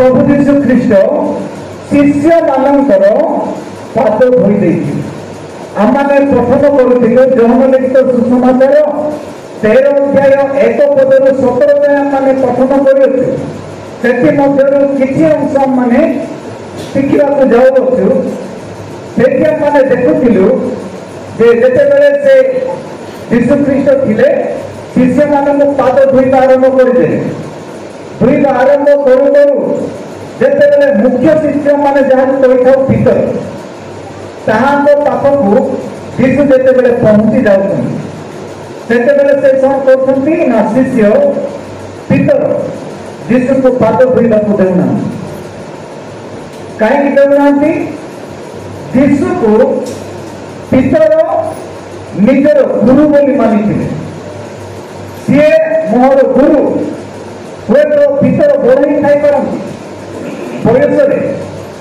प्रभु यीशु ख्रीष्ट शिष्य मानकर पाद धोई देछि। आमने प्रथम करूथिलु योहन लिखित सुसमाचार 13 अध्याय 1 पदरु 17 जाय आमने प्रथम करियछु। सेति मध्यरु किछि अंश माने शिखिବାକୁ जाउछु। सेति आमने देखुथिलु जे जेतेबेले से यीशु ख्रीष्ट थिले शिष्य मानक पाद धोइबा आरंभ करिदेले। धोइबा आरंभ करू करू जेतेबेले मुख्य शिष्य माने जहाँ कहिथाउ पीतर ताहांको पाखकु यीशु जेतेबेले पहुंची जाउछन सेतेबेले से कौन करछंती ना शिष्य पीतर यीशु को पाद धोइबाकु देउना। काहे देउनांती? यीशु को पीतर निजर गुरु बोली मानिथिले। सी मोहर गुरु हुए तो पीतर बड़े थाई पारती बयस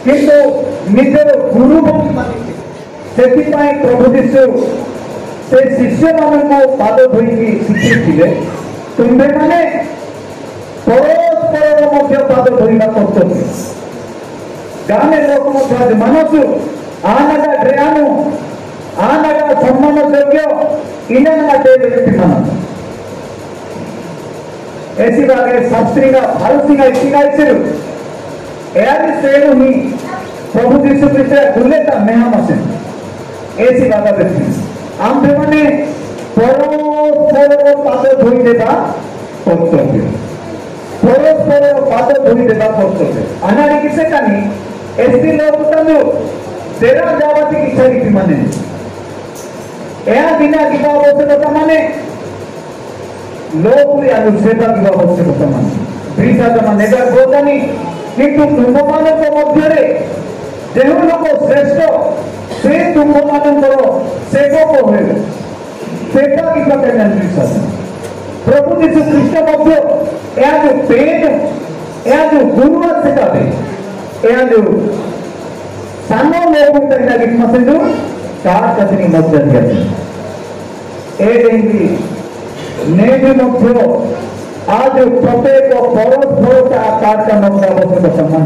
किंतु निजर गुरु बोली मानिथिले। सेतिपाई प्रभु यीशु से शिष्य मानक पाद धोई शिखिथिले तुम्भे माने परस्पर मध्य पाद धोइबा कर्तव्य। गाने लोक मध्य मानसु आनागा ड्रेयानु आनागा सम्मान योग्य इनना देव व्यक्ति मानस ऐसी बागे शास्त्री का फारसी का इतिहास एआदि सेनु ही प्रभु यीशु ख्रीष्ट गुलेता मेहम असे ऐसी बात व्यक्ति आम पे माने परस्पर पाद धोई देबा कर्तव्य। परस्पर पाद धोई देबा कर्तव्य अनारी किसे कानी ऐसी लोग तनु तेरा जावाती इच्छा की माने एहा बिना किबा आवश्यकता माने लोग सेवा किबा आवश्यकता माने ब्रीजा जमा नेगा गोदानी किंतु तुम्भमान मध्य जो लोक श्रेष्ठ से तुम्भमान सेवक हुए सेवा किबा करना। प्रभु यीशु ख्रीष्ट मध्य या जो पेट या जो गुरु सिखाते या जो सानो लोग करना कि मसेजु कार कतनी मध्य दिया ए देंगी नेबी मध्य आज प्रत्येक परस्पर का कार का मध्य आवश्यक सम्मान